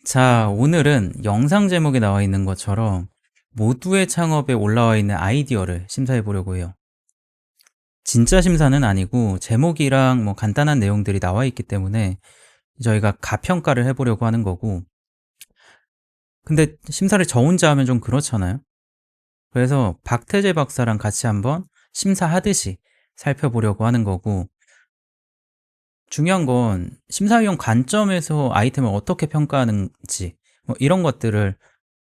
자, 오늘은 영상 제목에 나와 있는 것처럼 모두의 창업에 올라와 있는 아이디어를 심사해 보려고 해요. 진짜 심사는 아니고 제목이랑 뭐 간단한 내용들이 나와 있기 때문에 저희가 가평가를 해보려고 하는 거고, 근데 심사를 저 혼자 하면 좀 그렇잖아요. 그래서 박태재 박사랑 같이 한번 심사하듯이 살펴보려고 하는 거고, 중요한 건 심사위원 관점에서 아이템을 어떻게 평가하는지 뭐 이런 것들을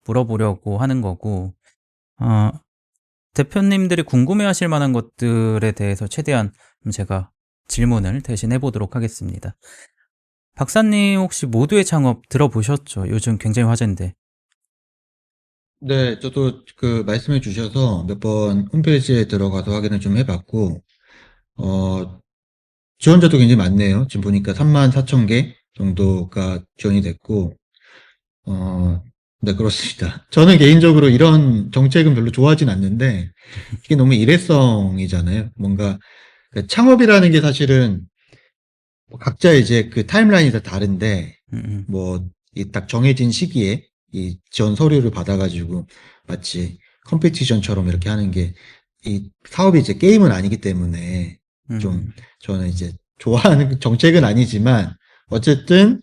물어보려고 하는 거고, 어, 대표님들이 궁금해하실 만한 것들에 대해서 최대한 제가 질문을 대신 해보도록 하겠습니다. 박사님 혹시 모두의 창업 들어보셨죠? 요즘 굉장히 화제인데. 네, 저도 그 말씀해 주셔서 몇 번 홈페이지에 들어가서 확인을 좀 해봤고, 어, 지원자도 굉장히 많네요. 지금 보니까 3만 4천 개 정도가 지원이 됐고, 어, 네, 그렇습니다. 저는 개인적으로 이런 정책은 별로 좋아하진 않는데, 이게 너무 일회성이잖아요. 뭔가 그 창업이라는 게 사실은 뭐 각자 이제 그 타임라인이 다 다른데, 음, 뭐, 이 딱 정해진 시기에 이 지원 서류를 받아가지고 마치 컴피티션처럼 이렇게 하는 게 이 사업이 이제 게임은 아니기 때문에 좀 음. 저는 이제 좋아하는 정책은 아니지만 어쨌든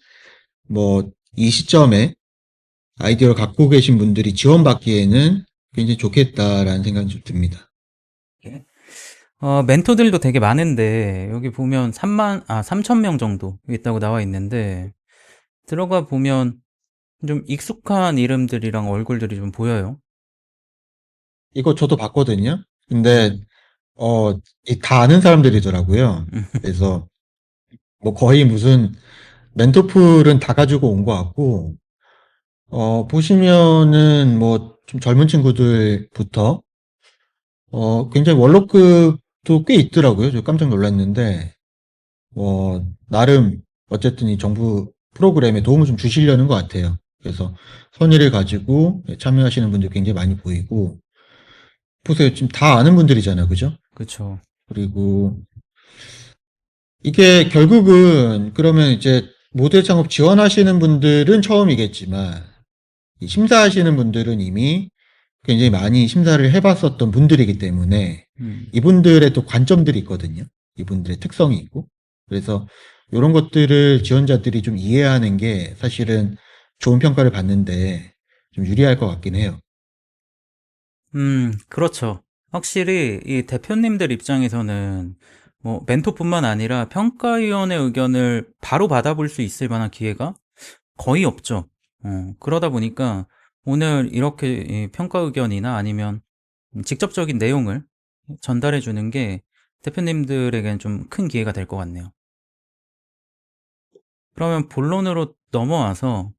뭐 이 시점에 아이디어를 갖고 계신 분들이 지원받기에는 굉장히 좋겠다라는 생각이 좀 듭니다. 멘토들도 되게 많은데, 여기 보면 3천 명 정도 있다고 나와 있는데, 들어가 보면 좀 익숙한 이름들이랑 얼굴들이 좀 보여요. 이거 저도 봤거든요. 근데 음, 다 아는 사람들이더라고요. 음, 그래서 뭐 거의 무슨 멘토풀은 다 가지고 온 것 같고, 보시면은 뭐 좀 젊은 친구들부터, 굉장히 원로급도 꽤 있더라고요. 저 깜짝 놀랐는데, 나름 어쨌든 이 정부 프로그램에 도움을 좀 주시려는 것 같아요. 그래서 선의를 가지고 참여하시는 분들 굉장히 많이 보이고, 보세요. 지금 다 아는 분들이잖아요. 그죠? 그쵸. 그리고 이게 결국은 그러면 이제 모델 창업 지원하시는 분들은 처음이겠지만, 이 심사하시는 분들은 이미 굉장히 많이 심사를 해봤었던 분들이기 때문에 음. 이분들의 또 관점들이 있거든요. 이분들의 특성이 있고. 그래서 이런 것들을 지원자들이 좀 이해하는 게 사실은 좋은 평가를 받는데 좀 유리할 것 같긴 해요. 그렇죠. 확실히 이 대표님들 입장에서는 뭐 멘토뿐만 아니라 평가위원회 의견을 바로 받아볼 수 있을 만한 기회가 거의 없죠. 그러다 보니까 오늘 이렇게 이 평가 의견이나 아니면 직접적인 내용을 전달해 주는 게 대표님들에겐 좀 큰 기회가 될 것 같네요. 그러면 본론으로 넘어와서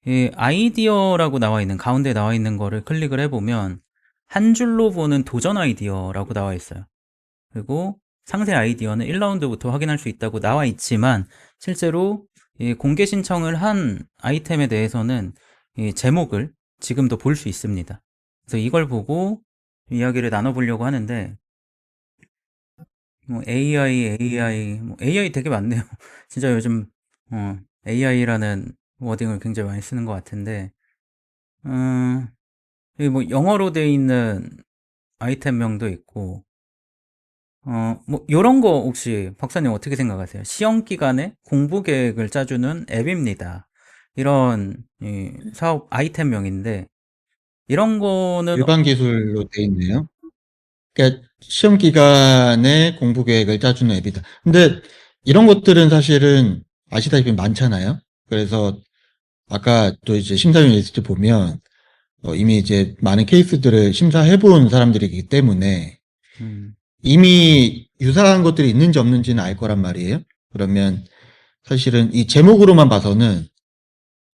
이 아이디어라고 나와 있는 가운데 나와 있는 거를 클릭을 해보면 한 줄로 보는 도전 아이디어라고 나와 있어요. 그리고 상세 아이디어는 1라운드부터 확인할 수 있다고 나와 있지만 실제로 이 공개 신청을 한 아이템에 대해서는 이 제목을 지금도 볼 수 있습니다. 그래서 이걸 보고 이야기를 나눠보려고 하는데 뭐 AI 되게 많네요. 진짜 요즘 AI라는 워딩을 굉장히 많이 쓰는 것 같은데 여기 뭐 영어로 돼 있는 아이템명도 있고 뭐 요런 거 혹시 박사님 어떻게 생각하세요? 시험 기간에 공부 계획을 짜주는 앱입니다. 이런 이 사업 아이템명인데 이런 거는 일반 기술로 돼 있네요. 그러니까 시험 기간에 공부 계획을 짜주는 앱이다. 근데 이런 것들은 사실은 아시다시피 많잖아요. 그래서 아까 또 이제 심사위원 리스트 보면 이미 이제 많은 케이스들을 심사해 본 사람들이기 때문에 음, 이미 유사한 것들이 있는지 없는지는 알 거란 말이에요. 그러면 사실은 이 제목으로만 봐서는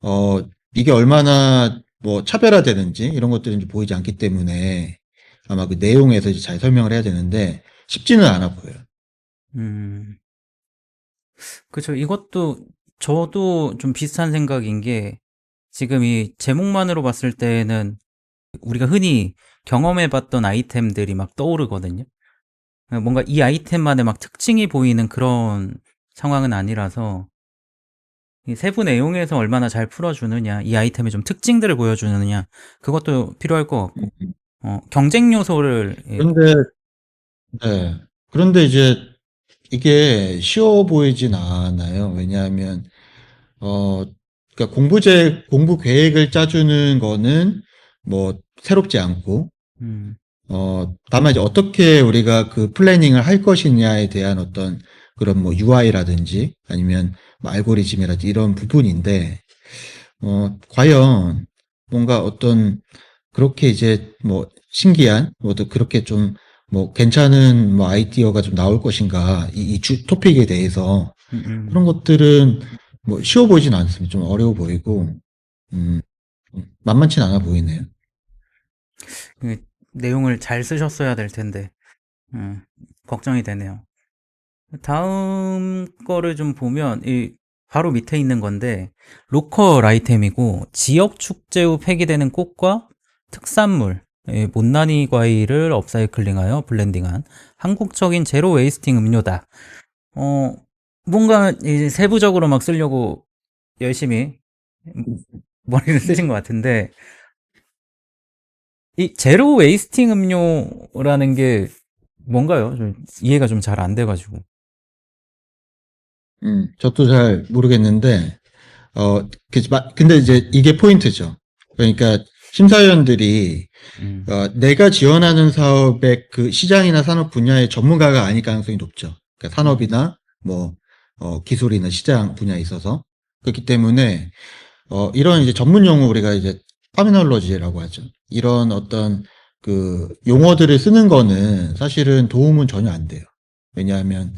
어 이게 얼마나 뭐 차별화되는지 이런 것들이 이제 보이지 않기 때문에 아마 그 내용에서 이제 잘 설명을 해야 되는데 쉽지는 않아 보여요. 음. 그죠. 이것도 저도 좀 비슷한 생각인 게 지금 이 제목만으로 봤을 때는 우리가 흔히 경험해봤던 아이템들이 막 떠오르거든요. 뭔가 이 아이템만의 막 특징이 보이는 그런 상황은 아니라서 이 세부 내용에서 얼마나 잘 풀어주느냐, 이 아이템의 좀 특징들을 보여주느냐, 그것도 필요할 것 같고, 경쟁 요소를, 그런데, 네. 그런데 이제 이게 쉬워 보이진 않아요. 왜냐하면, 어, 그러니까 공부 계획을 짜주는 거는 뭐 새롭지 않고, 다만 이제 어떻게 우리가 그 플래닝을 할 것이냐에 대한 어떤 그런 뭐 UI라든지 아니면 뭐 알고리즘이라든지 이런 부분인데, 과연 뭔가 어떤 그렇게 이제 뭐 신기한 뭐또 그렇게 좀 뭐 괜찮은 뭐 아이디어가 좀 나올 것인가 토픽에 대해서 그런 것들은 뭐 쉬워 보이진 않습니다. 좀 어려워 보이고 음, 만만치 않아 보이네요. 그 내용을 잘 쓰셨어야 될 텐데, 음, 걱정이 되네요. 다음 거를 좀 보면, 바로 밑에 있는 건데, 로컬 아이템이고, 지역 축제 후 폐기되는 꽃과 특산물, 못난이 과일을 업사이클링하여 블렌딩한 한국적인 제로 웨이스팅 음료다. 어, 뭔가 이제 세부적으로 막 쓰려고 열심히 머리를 쓰신 것 같은데, 이 제로 웨이스팅 음료라는 게 뭔가요? 좀 이해가 좀 잘 안 돼가지고. 저도 잘 모르겠는데 근데 이제 이게 포인트죠. 그러니까 심사위원들이 내가 지원하는 사업의 그 시장이나 산업 분야의 전문가가 아닐 가능성이 높죠. 그러니까 산업이나 뭐 기술이나 시장 분야에 있어서 그렇기 때문에 이런 이제 전문 용어 우리가 이제 터미널로지라고 하죠. 이런 어떤 그 용어들을 쓰는 거는 사실은 도움은 전혀 안 돼요. 왜냐하면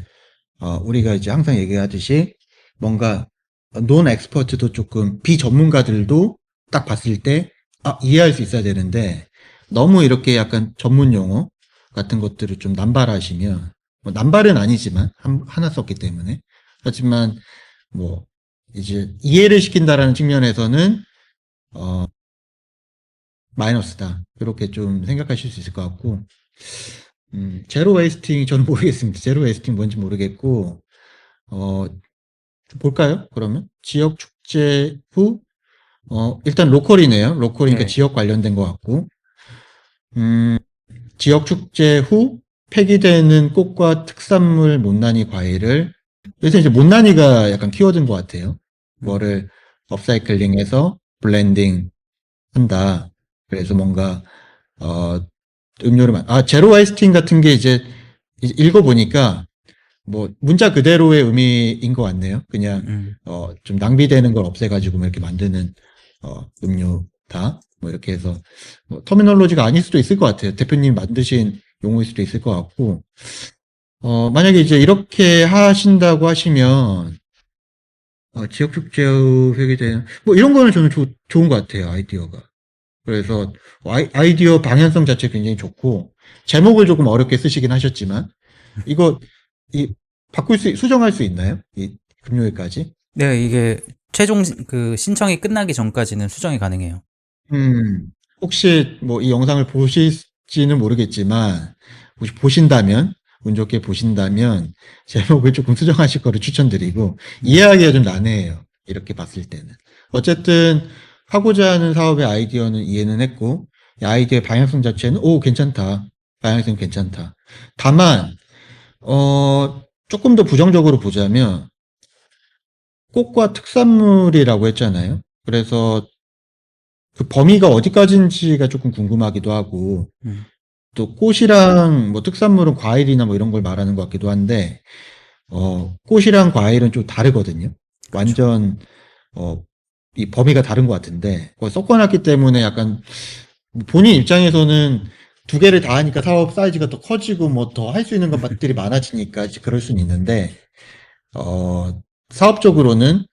우리가 이제 항상 얘기하듯이 뭔가 논 엑스퍼트도 조금 비전문가들도 딱 봤을 때 이해할 수 있어야 되는데 너무 이렇게 약간 전문 용어 같은 것들을 좀 남발하시면 뭐 남발은 아니지만 하나 썼기 때문에 하지만 뭐 이제 이해를 시킨다라는 측면에서는 어 마이너스다 그렇게 좀 생각하실 수 있을 것 같고 제로 웨이스팅 저는 모르겠습니다. 제로 웨이스팅 뭔지 모르겠고 어 볼까요? 그러면 지역 축제 후 일단 로컬이네요. 로컬이니까 네. 지역 관련된 것 같고 음, 지역 축제 후 폐기되는 꽃과 특산물 못난이 과일을 그래서 이제 못난이가 약간 키워드인 것 같아요. 음, 그거를 업사이클링해서 블렌딩 한다. 그래서 뭔가 어, 제로 와이스팅 같은 게 이제 읽어보니까 뭐 문자 그대로의 의미인 것 같네요. 그냥 음. 좀 낭비되는 걸 없애가지고 뭐 이렇게 만드는 음료다. 뭐 이렇게 해서 뭐 터미널로지가 아닐 수도 있을 것 같아요. 대표님 만드신 용어일 수도 있을 것 같고 만약에 이제 이렇게 하신다고 하시면 지역 축제 후 회계되는 뭐 이런 거는 저는 좋은 것 같아요. 아이디어가. 그래서 아이디어 방향성 자체 굉장히 좋고 제목을 조금 어렵게 쓰시긴 하셨지만 이거 이 수정할 수 있나요? 이 금요일까지? 네, 이게 최종 그 신청이 끝나기 전까지는 수정이 가능해요. 음, 혹시 뭐 이 영상을 보실지는 모르겠지만 혹시 보신다면 운 좋게 보신다면 제목을 조금 수정하실 거를 추천드리고 이해하기가 좀 난해해요. 이렇게 봤을 때는. 어쨌든 하고자 하는 사업의 아이디어는 이해는 했고 이 아이디어의 방향성 자체는 괜찮다. 방향성 괜찮다. 다만 조금 더 부정적으로 보자면 꽃과 특산물이라고 했잖아요. 그래서 그 범위가 어디까지인지가 조금 궁금하기도 하고, 음, 또 꽃이랑 뭐 특산물은 과일이나 뭐 이런 걸 말하는 것 같기도 한데, 꽃이랑 과일은 좀 다르거든요. 그쵸. 완전, 이 범위가 다른 것 같은데, 그걸 섞어놨기 때문에 약간 본인 입장에서는 두 개를 다 하니까 사업 사이즈가 더 커지고 뭐 더 할 수 있는 것들이 많아지니까 그럴 수는 있는데, 사업적으로는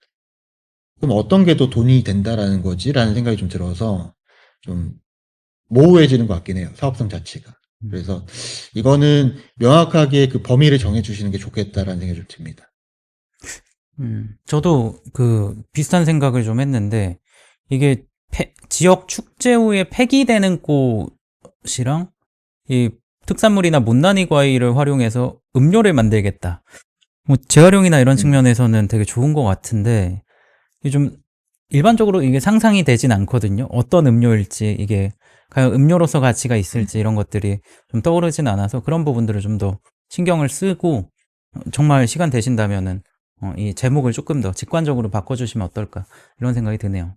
그럼 어떤 게 더 돈이 된다라는 거지라는 생각이 좀 들어서 좀 모호해지는 것 같긴 해요. 사업성 자체가. 음, 그래서 이거는 명확하게 그 범위를 정해주시는 게 좋겠다라는 생각이 좀 듭니다. 저도 그 비슷한 생각을 좀 했는데, 이게 지역 축제 후에 폐기되는 꽃이랑 이 특산물이나 못난이 과일을 활용해서 음료를 만들겠다. 뭐 재활용이나 이런 음, 측면에서는 되게 좋은 것 같은데, 이게 좀 일반적으로 이게 상상이 되진 않거든요. 어떤 음료일지, 이게 과연 음료로서 가치가 있을지 이런 것들이 좀 떠오르진 않아서 그런 부분들을 좀 더 신경을 쓰고 정말 시간 되신다면은 이 제목을 조금 더 직관적으로 바꿔주시면 어떨까 이런 생각이 드네요.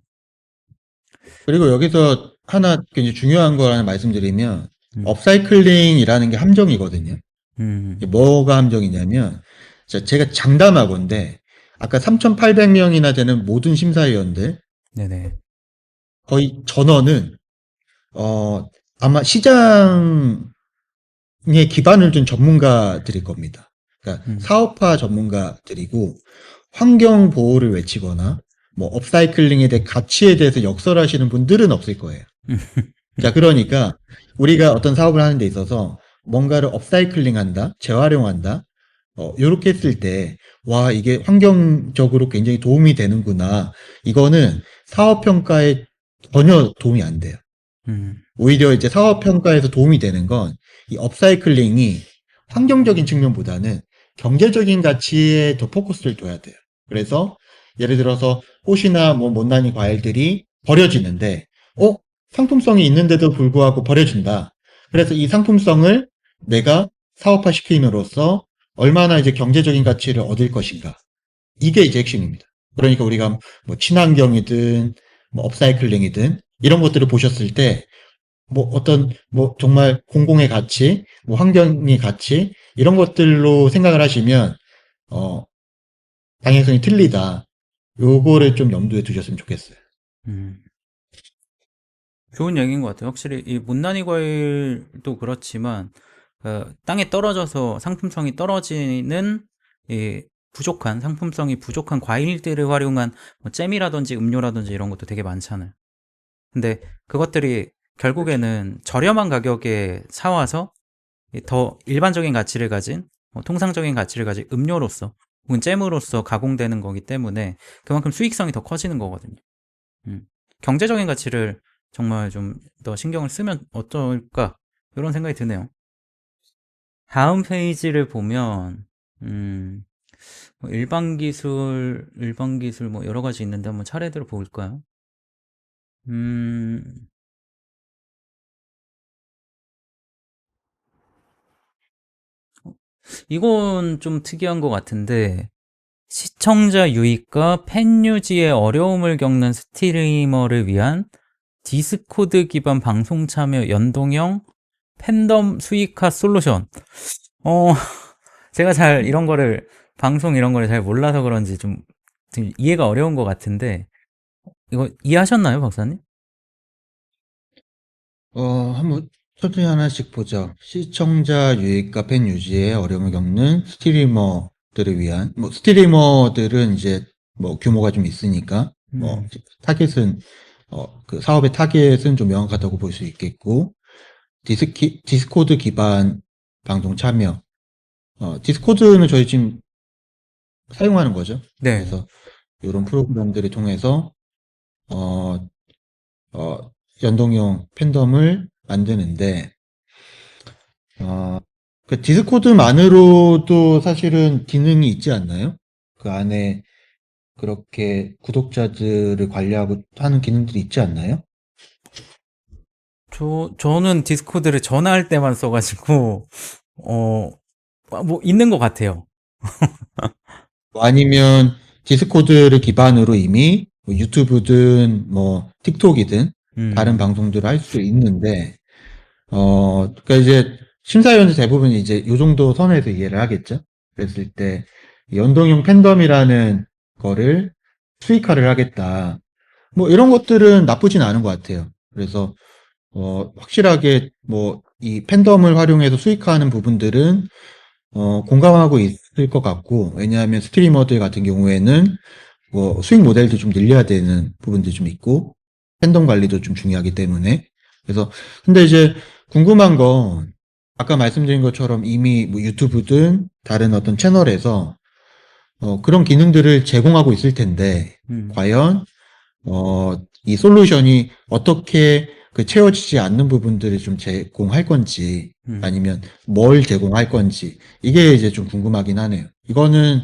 그리고 여기서 하나 굉장히 중요한 거 하나 말씀드리면, 음, 업사이클링이라는 게 함정이거든요. 이게 음, 뭐가 함정이냐면, 제가 장담하건데, 아까 3,800명이나 되는 모든 심사위원들, 네네. 거의 전원은, 어, 아마 시장에 기반을 둔 전문가들일 겁니다. 그러니까 음, 사업화 전문가들이고, 환경 보호를 외치거나, 뭐, 업사이클링에 대해 가치에 대해서 역설하시는 분들은 없을 거예요. 자, 그러니까 우리가 어떤 사업을 하는 데 있어서 뭔가를 업사이클링 한다, 재활용한다, 요렇게 했을 때, 와, 이게 환경적으로 굉장히 도움이 되는구나. 이거는 사업평가에 전혀 도움이 안 돼요. 음, 오히려 이제 사업평가에서 도움이 되는 건 이 업사이클링이 환경적인 측면보다는 경제적인 가치에 더 포커스를 둬야 돼요. 그래서 예를 들어서 꽃이나 뭐 못난이 과일들이 버려지는데, 어? 상품성이 있는데도 불구하고 버려진다. 그래서 이 상품성을 내가 사업화 시킴으로써 얼마나 이제 경제적인 가치를 얻을 것인가. 이게 이제 핵심입니다. 그러니까 우리가 뭐 친환경이든 뭐 업사이클링이든 이런 것들을 보셨을 때 뭐 어떤 뭐 정말 공공의 가치, 뭐 환경의 가치 이런 것들로 생각을 하시면 어 방향성이 틀리다. 요거를 좀 염두에 두셨으면 좋겠어요. 음. 좋은 얘기인 것 같아요. 확실히 이 못난이 과일도 그렇지만 땅에 떨어져서 상품성이 떨어지는 이 부족한 상품성이 부족한 과일들을 활용한 뭐 잼이라든지 음료라든지 이런 것도 되게 많잖아요. 근데 그것들이 그렇죠. 결국에는 저렴한 가격에 사와서 더 일반적인 가치를 가진 통상적인 가치를 가진 음료로서 혹은 잼으로서 가공되는 거기 때문에 그만큼 수익성이 더 커지는 거거든요. 음. 경제적인 가치를 정말 좀 더 신경을 쓰면 어떨까? 이런 생각이 드네요. 다음 페이지를 보면, 음, 뭐 일반 기술 뭐 여러 가지 있는데 한번 차례대로 볼까요? 음, 이건 좀 특이한 것 같은데, 시청자 유입과 팬 유지에 어려움을 겪는 스트리머를 위한 디스코드 기반 방송 참여 연동형 팬덤 수익화 솔루션. 어, 제가 잘 이런 거를 방송 이런 거를 잘 몰라서 그런지 좀 이해가 어려운 것 같은데 이거 이해하셨나요, 박사님? 한번 천천히 하나씩 보죠. 시청자 유입과 팬 유지에 어려움을 겪는 스트리머들을 위한, 뭐, 스트리머들은 이제, 뭐, 규모가 좀 있으니까, 뭐, 음, 타겟은, 그 사업의 타겟은 좀 명확하다고 볼 수 있겠고, 디스코드 기반 방송 참여. 디스코드는 저희 지금 사용하는 거죠. 네. 그래서 이런 프로그램들을 통해서, 어, 어, 연동형 팬덤을 만드는데, 어, 그 디스코드만으로도 사실은 기능이 있지 않나요? 그 안에 그렇게 구독자들을 관리하고 하는 기능들이 있지 않나요? 저는 디스코드를 전화할 때만 써가지고 어, 뭐 있는 것 같아요. 뭐 아니면 디스코드를 기반으로 이미 뭐 유튜브든 뭐 틱톡이든 다른 음, 방송들을 할 수 있는데, 그러니까 이제 심사위원들 대부분 이제 요 정도 선에서 이해를 하겠죠? 그랬을 때 연동형 팬덤이라는 거를 수익화를 하겠다. 뭐 이런 것들은 나쁘진 않은 것 같아요. 그래서 확실하게 뭐 이 팬덤을 활용해서 수익화하는 부분들은 공감하고 있을 것 같고, 왜냐하면 스트리머들 같은 경우에는 뭐 수익 모델도 좀 늘려야 되는 부분도 좀 있고 팬덤 관리도 좀 중요하기 때문에. 그래서 근데 이제 궁금한 건 아까 말씀드린 것처럼 이미 뭐 유튜브든 다른 어떤 채널에서 그런 기능들을 제공하고 있을 텐데 음, 과연 이 솔루션이 어떻게 그 채워지지 않는 부분들을 좀 제공할 건지 음, 아니면 뭘 제공할 건지 이게 이제 좀 궁금하긴 하네요. 이거는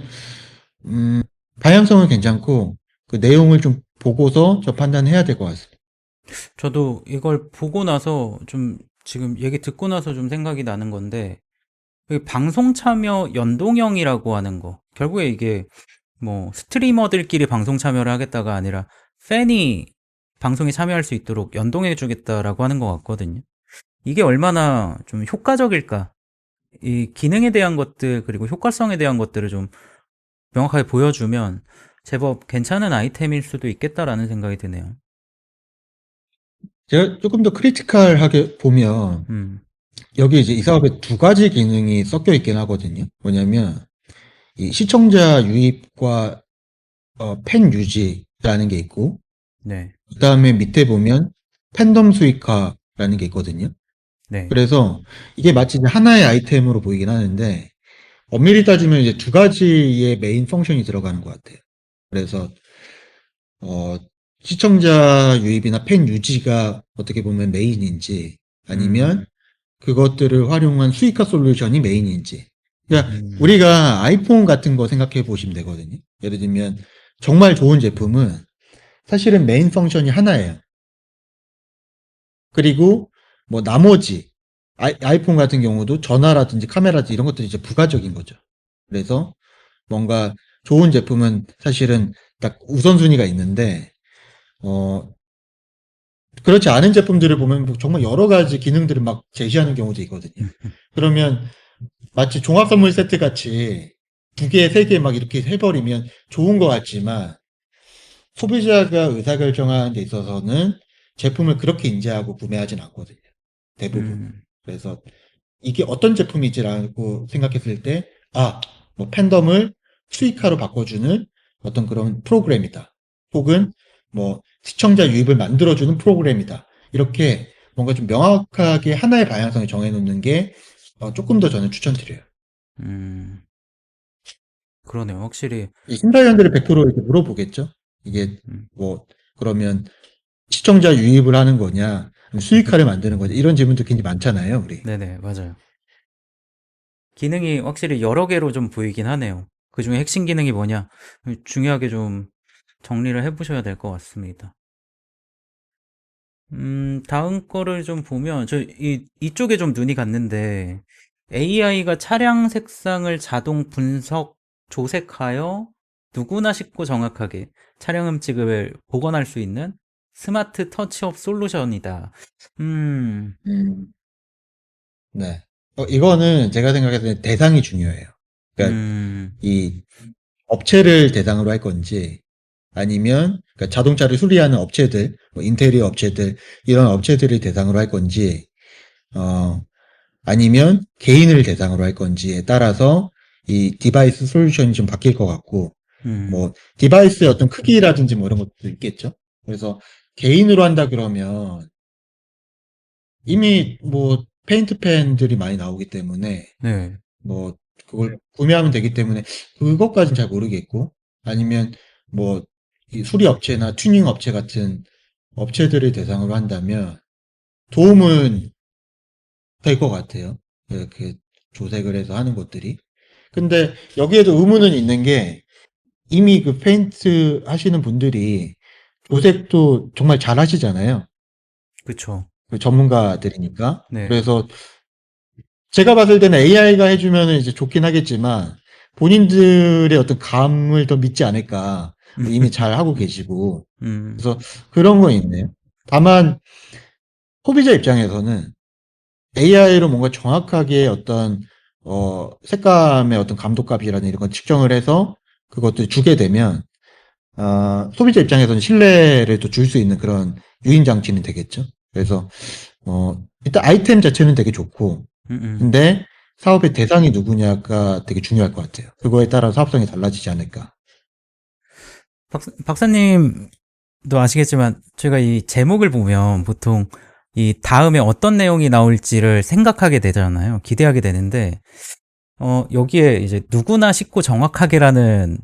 음, 방향성은 괜찮고 그 내용을 좀 보고서 저 판단해야 될 것 같습니다. 저도 이걸 보고 나서 좀 지금 얘기 듣고 나서 좀 생각이 나는 건데 그 방송 참여 연동형이라고 하는 거 결국에 이게 뭐 스트리머들끼리 방송 참여를 하겠다가 아니라 팬이 방송에 참여할 수 있도록 연동해 주겠다라고 하는 것 같거든요. 이게 얼마나 좀 효과적일까? 이 기능에 대한 것들 그리고 효과성에 대한 것들을 좀 명확하게 보여주면 제법 괜찮은 아이템일 수도 있겠다라는 생각이 드네요. 제가 조금 더 크리티컬하게 보면 음, 여기 이제 이 사업에 두 가지 기능이 섞여 있긴 하거든요. 뭐냐면 이 시청자 유입과 팬 유지라는 게 있고 네, 그다음에 밑에 보면 팬덤 수익화라는 게 있거든요. 네, 그래서 이게 마치 이제 하나의 아이템으로 보이긴 하는데 엄밀히 따지면 이제 두 가지의 메인 펑션이 들어가는 것 같아요. 그래서 어, 시청자 유입이나 팬 유지가 어떻게 보면 메인인지 아니면 음, 그것들을 활용한 수익화 솔루션이 메인인지. 그러니까 음, 우리가 아이폰 같은 거 생각해 보시면 되거든요. 예를 들면 정말 좋은 제품은 사실은 메인 펑션이 하나예요. 그리고 뭐 나머지 아이폰 같은 경우도 전화라든지 카메라든지 이런 것들이 이제 부가적인 거죠. 그래서 뭔가 좋은 제품은 사실은 딱 우선순위가 있는데 어 그렇지 않은 제품들을 보면 뭐 정말 여러 가지 기능들을 막 제시하는 경우도 있거든요. 그러면 마치 종합 선물 세트 같이 두 개, 세 개 막 이렇게 해버리면 좋은 것 같지만 소비자가 의사결정하는 데 있어서는 제품을 그렇게 인지하고 구매하진 않거든요. 대부분. 음, 그래서 이게 어떤 제품이지라고 생각했을 때, 뭐 팬덤을 수익화로 바꿔주는 어떤 그런 프로그램이다. 혹은 뭐 시청자 유입을 만들어주는 프로그램이다. 이렇게 뭔가 좀 명확하게 하나의 방향성을 정해놓는 게 조금 더 저는 추천드려요. 음, 그러네요. 확실히, 이 심사위원들이 100% 이렇게 물어보겠죠. 이게 음, 뭐 그러면 시청자 유입을 하는 거냐, 아니면 수익화를 만드는 거냐 이런 질문도 굉장히 많잖아요, 우리. 네네, 맞아요. 기능이 확실히 여러 개로 좀 보이긴 하네요. 그 중에 핵심 기능이 뭐냐? 중요하게 좀 정리를 해보셔야 될 것 같습니다. 다음 거를 좀 보면, 이쪽에 좀 눈이 갔는데, AI가 차량 색상을 자동 분석, 조색하여 누구나 쉽고 정확하게 차량 흠집을 복원할 수 있는 스마트 터치업 솔루션이다. 음, 음, 네. 이거는 제가 생각했을 때 대상이 중요해요. 그러니까 음, 이 업체를 대상으로 할 건지 아니면 그러니까 자동차를 수리하는 업체들, 뭐 인테리어 업체들 이런 업체들을 대상으로 할 건지 어, 아니면 개인을 대상으로 할 건지에 따라서 이 디바이스 솔루션이 좀 바뀔 것 같고 음, 뭐 디바이스의 어떤 크기라든지 뭐 이런 것도 있겠죠. 그래서 개인으로 한다 그러면 이미 뭐 페인트 펜들이 많이 나오기 때문에 네. 뭐 그걸 구매하면 되기 때문에 그것까지는 잘 모르겠고 아니면 뭐 이 수리 업체나 튜닝 업체 같은 업체들을 대상으로 한다면 도움은 될 것 같아요. 그 조색을 해서 하는 것들이. 근데 여기에도 의문은 있는 게 이미 그 페인트 하시는 분들이 조색도 정말 잘 하시잖아요. 그쵸. 그 전문가들이니까. 네. 그래서 제가 봤을 때는 AI가 해주면은 이제 좋긴 하겠지만 본인들의 어떤 감을 더 믿지 않을까. 뭐 이미 잘 하고 계시고. 음, 그래서 그런 건 있네요. 다만 소비자 입장에서는 AI로 뭔가 정확하게 어떤 색감의 어떤 감독값이라는 이런 걸 측정을 해서 그것도 주게 되면 소비자 입장에서는 신뢰를 또 줄 수 있는 그런 유인 장치는 되겠죠. 그래서 일단 아이템 자체는 되게 좋고 음, 음. 근데 사업의 대상이 누구냐가 되게 중요할 것 같아요. 그거에 따라 사업성이 달라지지 않을까. 박사님도 아시겠지만, 제가 이 제목을 보면 보통 이 다음에 어떤 내용이 나올지를 생각하게 되잖아요. 기대하게 되는데, 여기에 이제 누구나 쉽고 정확하게라는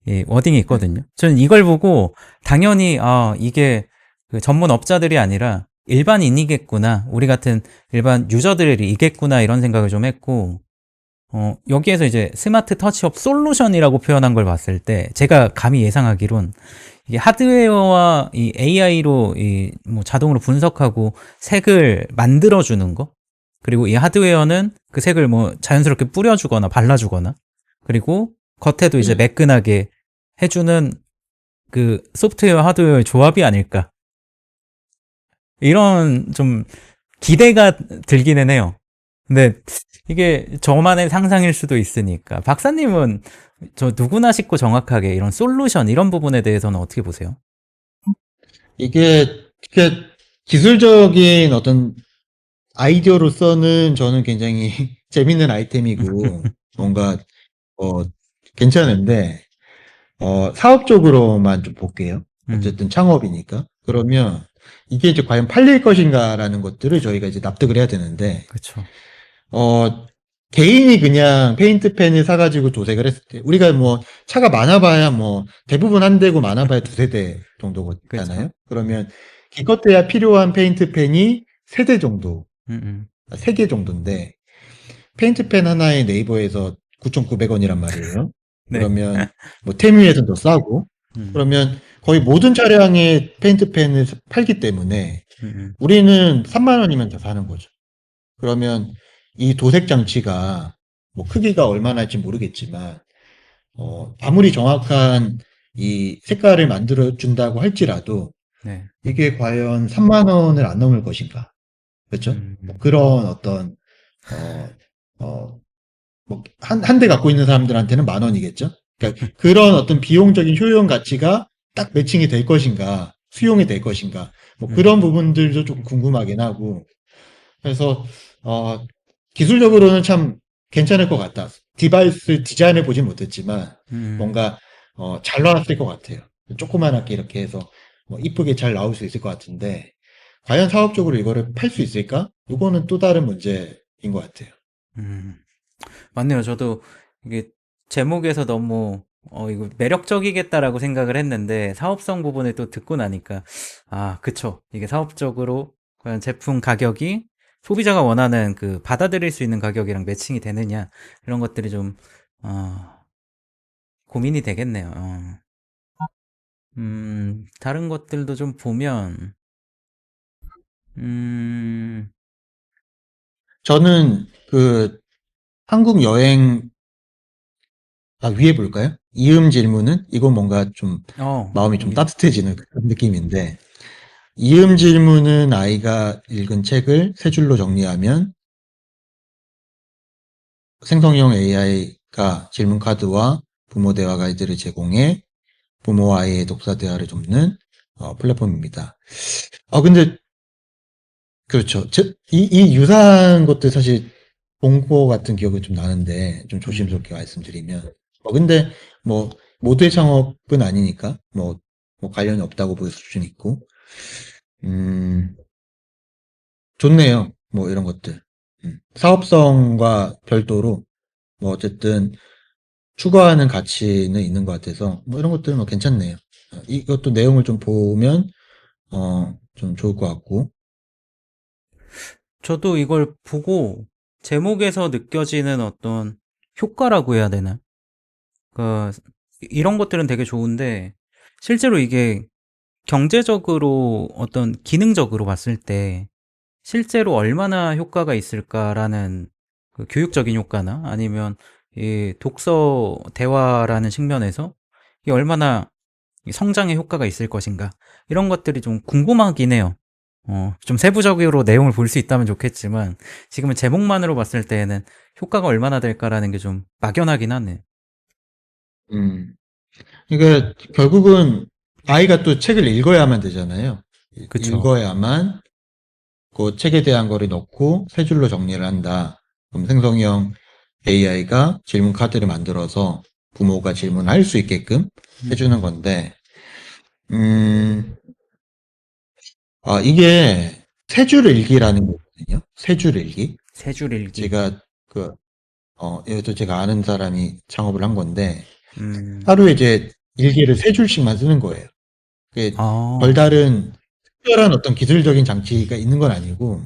이 워딩이 네. 있거든요. 저는 이걸 보고 당연히, 이게 그 전문 업자들이 아니라 일반인이겠구나. 우리 같은 일반 유저들이겠구나. 이런 생각을 좀 했고, 여기에서 이제 스마트 터치업 솔루션이라고 표현한 걸 봤을 때 제가 감히 예상하기론 이게 하드웨어와 이 AI로 이 뭐 자동으로 분석하고 색을 만들어주는 거, 그리고 이 하드웨어는 그 색을 뭐 자연스럽게 뿌려주거나 발라주거나, 그리고 겉에도 이제 네. 매끈하게 해주는 그 소프트웨어 하드웨어의 조합이 아닐까, 이런 좀 기대가 들기는 해요. 근데 이게 저만의 상상일 수도 있으니까 박사님은 저 누구나 쉽고 정확하게 이런 솔루션 이런 부분에 대해서는 어떻게 보세요? 이게 기술적인 어떤 아이디어로서는 저는 굉장히 재밌는 아이템이고 뭔가 어, 괜찮은데 사업적으로만 좀 볼게요. 음, 어쨌든 창업이니까. 그러면 이게 이제 과연 팔릴 것인가라는 것들을 저희가 이제 납득을 해야 되는데 그쵸. 어, 개인이 그냥 페인트펜을 사가지고 도색을 했을 때, 우리가 뭐, 차가 많아봐야 뭐, 대부분 한 대고 많아봐야 두세 대 그쵸. 정도잖아요? 그러면, 기껏해야 필요한 페인트펜이 세 대 정도, 음, 음. 세 개 정도인데, 페인트펜 하나에 네이버에서 9,900원이란 말이에요. 네. 그러면, 뭐, 테뮤에서는 더 싸고, 음, 그러면 거의 모든 차량에 페인트펜을 팔기 때문에, 음, 우리는 3만 원이면 다 사는 거죠. 그러면 이 도색 장치가 뭐 크기가 얼마나 할지 모르겠지만 아무리 정확한 이 색깔을 만들어 준다고 할지라도 네. 이게 과연 3만 원을 안 넘을 것인가? 그렇죠? 뭐 음, 그런 어떤 어, 어, 뭐 한 대 갖고 있는 사람들한테는 만 원이겠죠? 그러니까 그런 어떤 비용적인 효용 가치가 딱 매칭이 될 것인가? 수용이 될 것인가? 뭐 그런 음, 부분들도 좀 궁금하긴 하고 그래서 어, 기술적으로는 참 괜찮을 것 같다. 디바이스 디자인을 보진 못했지만 음, 뭔가 잘 나왔을 것 같아요. 조그만하게 이렇게 해서 뭐 이쁘게 잘 나올 수 있을 것 같은데 과연 사업적으로 이거를 팔 수 있을까? 이거는 또 다른 문제인 것 같아요. 음. 맞네요. 저도 이게 제목에서 너무 이거 매력적이겠다라고 생각을 했는데 사업성 부분을 또 듣고 나니까 아, 그쵸. 이게 사업적으로 과연 제품 가격이 소비자가 원하는 그 받아들일 수 있는 가격이랑 매칭이 되느냐 이런 것들이 좀 어, 고민이 되겠네요. 다른 것들도 좀 보면 음, 저는 그 한국 여행 위에 볼까요? 이음 질문은 이건 뭔가 좀 마음이 좀 여기 따뜻해지는 그런 느낌인데 이음 질문은 아이가 읽은 책을 세 줄로 정리하면 생성형 AI가 질문 카드와 부모 대화 가이드를 제공해 부모와 아이의 독서 대화를 돕는 플랫폼입니다. 근데 그렇죠. 이 유사한 것들 사실 본거 같은 기억이 좀 나는데 좀 음, 조심스럽게 말씀드리면 근데 뭐 모두의 창업은 아니니까 뭐 관련이 없다고 볼 수는 있고 음 좋네요. 뭐 이런 것들 사업성과 별도로 뭐 어쨌든 추구하는 가치는 있는 것 같아서 뭐 이런 것들은 뭐 괜찮네요. 이것도 내용을 좀 보면 좀 좋을 것 같고. 저도 이걸 보고 제목에서 느껴지는 어떤 효과라고 해야 되나? 그 이런 것들은 되게 좋은데 실제로 이게 경제적으로 어떤 기능적으로 봤을 때 실제로 얼마나 효과가 있을까라는 그 교육적인 효과나 아니면 이 독서 대화라는 측면에서 이게 얼마나 이 성장에 효과가 있을 것인가 이런 것들이 좀 궁금하긴 해요. 좀 세부적으로 내용을 볼 수 있다면 좋겠지만 지금은 제목만으로 봤을 때에는 효과가 얼마나 될까라는 게 좀 막연하긴 하네. 음. 그러니까 결국은 아이가 또 책을 읽어야만 되잖아요. 그쵸? 읽어야만 그 책에 대한 거를 넣고 세 줄로 정리를 한다. 그럼 생성형 AI가 질문 카드를 만들어서 부모가 질문할 수 있게끔 해주는 음, 건데, 음, 이게 세 줄 읽기라는 거거든요. 세 줄 읽기. 세 줄 읽기. 제가 그 이것도 제가 아는 사람이 창업을 한 건데, 음, 하루에 이제 일기를 세 줄씩만 쓰는 거예요. 그게 아, 별다른 특별한 어떤 기술적인 장치가 있는 건 아니고,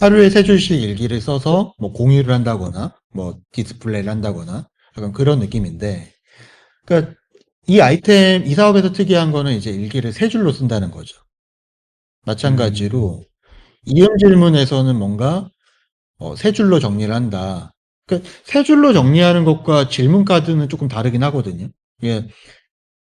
하루에 세 줄씩 일기를 써서 뭐 공유를 한다거나 뭐 디스플레이를 한다거나 약간 그런 느낌인데, 그러니까 이 아이템 이 사업에서 특이한 거는 이제 일기를 세 줄로 쓴다는 거죠. 음, 마찬가지로 이음 질문에서는 뭔가 세 줄로 정리를 한다. 그러니까 세 줄로 정리하는 것과 질문 카드는 조금 다르긴 하거든요. 예,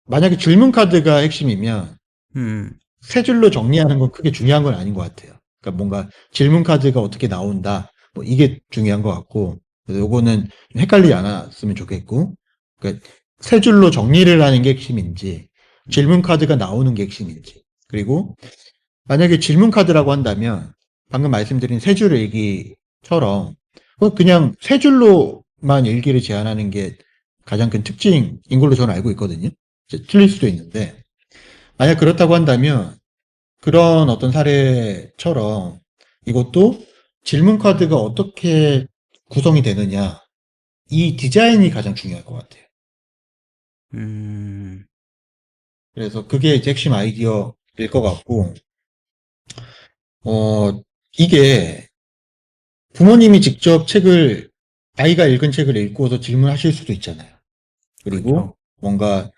만약에 질문 카드가 핵심이면 음, 세 줄로 정리하는 건 크게 중요한 건 아닌 것 같아요. 그러니까 뭔가 질문 카드가 어떻게 나온다, 뭐 이게 중요한 것 같고, 그래서 요거는 좀 헷갈리지 않았으면 좋겠고, 그러니까 세 줄로 정리를 하는 게 핵심인지, 질문 카드가 나오는 게 핵심인지, 그리고 만약에 질문 카드라고 한다면 방금 말씀드린 세 줄 일기처럼 그냥 세 줄로만 일기를 제안하는 게 가장 큰 특징인 걸로 저는 알고 있거든요. 이제 틀릴 수도 있는데, 만약 그렇다고 한다면 그런 어떤 사례처럼 이것도 질문 카드가 어떻게 구성이 되느냐, 이 디자인이 가장 중요할 것 같아요. 음, 그래서 그게 이제 핵심 아이디어일 것 같고, 어, 이게 부모님이 직접 아이가 읽은 책을 읽고서 질문하실 수도 있잖아요. 그쵸. 그리고 뭔가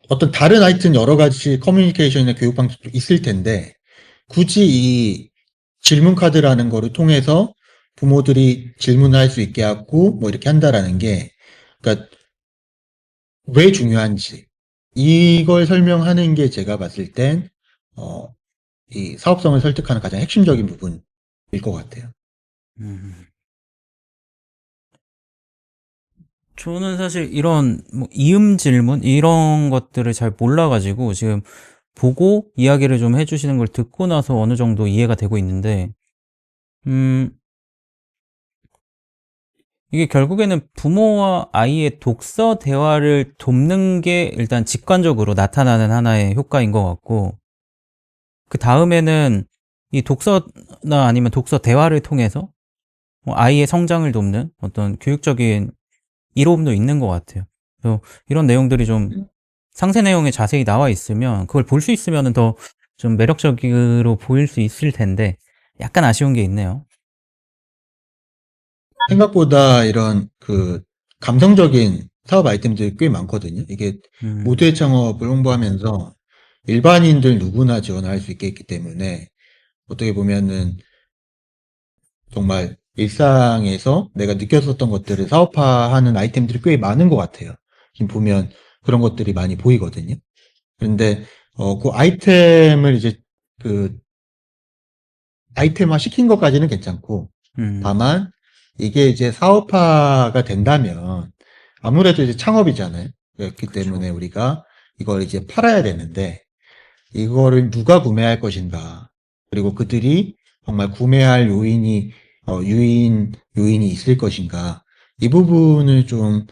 어떤 다른 하여튼 여러 가지 커뮤니케이션이나 교육 방식도 있을 텐데, 굳이 이 질문 카드라는 거를 통해서 부모들이 질문할 수 있게 하고 뭐 이렇게 한다라는 게, 그러니까 왜 중요한지 이걸 설명하는 게 제가 봤을 땐 어, 이 사업성을 설득하는 가장 핵심적인 부분일 것 같아요. 음. 저는 사실 이런 뭐 이음 질문 이런 것들을 잘 몰라가지고 지금 보고 이야기를 좀 해주시는 걸 듣고 나서 어느 정도 이해가 되고 있는데, 음, 이게 결국에는 부모와 아이의 독서 대화를 돕는 게 일단 직관적으로 나타나는 하나의 효과인 것 같고, 그 다음에는 이 독서나 아니면 독서 대화를 통해서 뭐 아이의 성장을 돕는 어떤 교육적인 이로움도 있는 것 같아요. 그래서 이런 내용들이 좀 상세 내용에 자세히 나와 있으면 그걸 볼 수 있으면 더 좀 매력적으로 보일 수 있을 텐데 약간 아쉬운 게 있네요. 생각보다 이런 그 감성적인 사업 아이템들이 꽤 많거든요. 이게 음, 모두의 창업을 홍보하면서 일반인들 누구나 지원할 수 있게 했기 때문에 어떻게 보면은 정말 일상에서 내가 느꼈었던 것들을 사업화하는 아이템들이 꽤 많은 것 같아요. 지금 보면 그런 것들이 많이 보이거든요. 그런데 그 아이템을 이제 그 아이템화 시킨 것까지는 괜찮고, 음, 다만 이게 이제 사업화가 된다면 아무래도 이제 창업이잖아요. 그렇기 때문에 그쵸. 우리가 이걸 이제 팔아야 되는데 이거를 누가 구매할 것인가, 그리고 그들이 정말 구매할 요인이 있을 것인가, 이 부분을 좀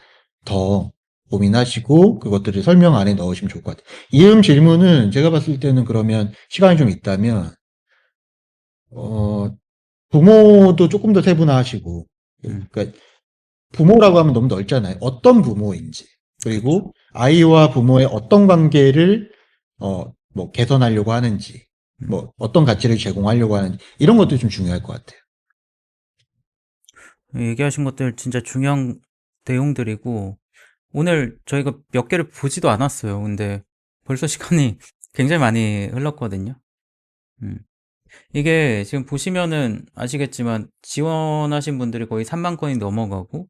더 고민하시고 그것들을 설명 안에 넣으시면 좋을 것 같아요. 이음 질문은 제가 봤을 때는 그러면 시간이 좀 있다면 어, 부모도 조금 더 세분화하시고, 음, 그러니까 부모라고 하면 너무 넓잖아요. 어떤 부모인지, 그쵸. 그리고 아이와 부모의 어떤 관계를 뭐 개선하려고 하는지, 음. 뭐 어떤 가치를 제공하려고 하는지, 이런 것도 좀 중요할 것 같아요. 얘기하신 것들 진짜 중요한 내용들이고, 오늘 저희가 몇 개를 보지도 않았어요. 근데 벌써 시간이 굉장히 많이 흘렀거든요. 음. 이게 지금 보시면은 아시겠지만 지원하신 분들이 거의 3만 건이 넘어가고,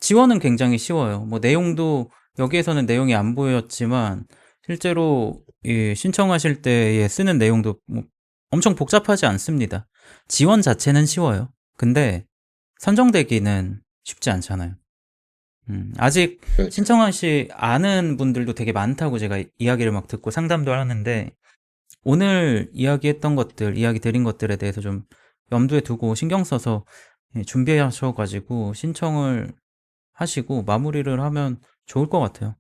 지원은 굉장히 쉬워요. 뭐 내용도 여기에서는 내용이 안 보였지만 실제로 이 신청하실 때에 쓰는 내용도 뭐 엄청 복잡하지 않습니다. 지원 자체는 쉬워요. 근데 선정되기는 쉽지 않잖아요. 아직 그렇죠. 신청하시 아는 분들도 되게 많다고 제가 이야기를 막 듣고 상담도 하는데, 오늘 이야기했던 것들, 이야기 드린 것들에 대해서 좀 염두에 두고 신경 써서 준비하셔가지고 신청을 하시고 마무리를 하면 좋을 것 같아요.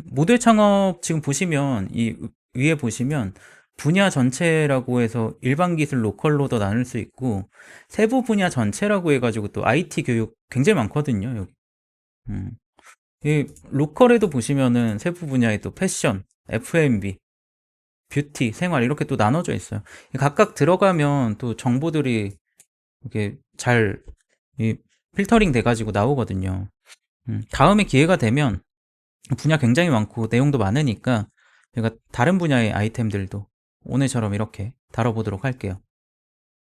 모델 창업 지금 보시면 이 위에 보시면 분야 전체라고 해서 일반 기술 로컬로도 나눌 수 있고 세부 분야 전체라고 해가지고 또 IT 교육 굉장히 많거든요. 여기. 음. 이 로컬에도 보시면은 세부 분야에 또 패션, F&B, 뷰티, 생활 이렇게 또 나눠져 있어요. 각각 들어가면 또 정보들이 이렇게 잘 필터링 돼가지고 나오거든요. 다음에 기회가 되면 분야 굉장히 많고 내용도 많으니까 제가 다른 분야의 아이템들도 오늘처럼 이렇게 다뤄보도록 할게요.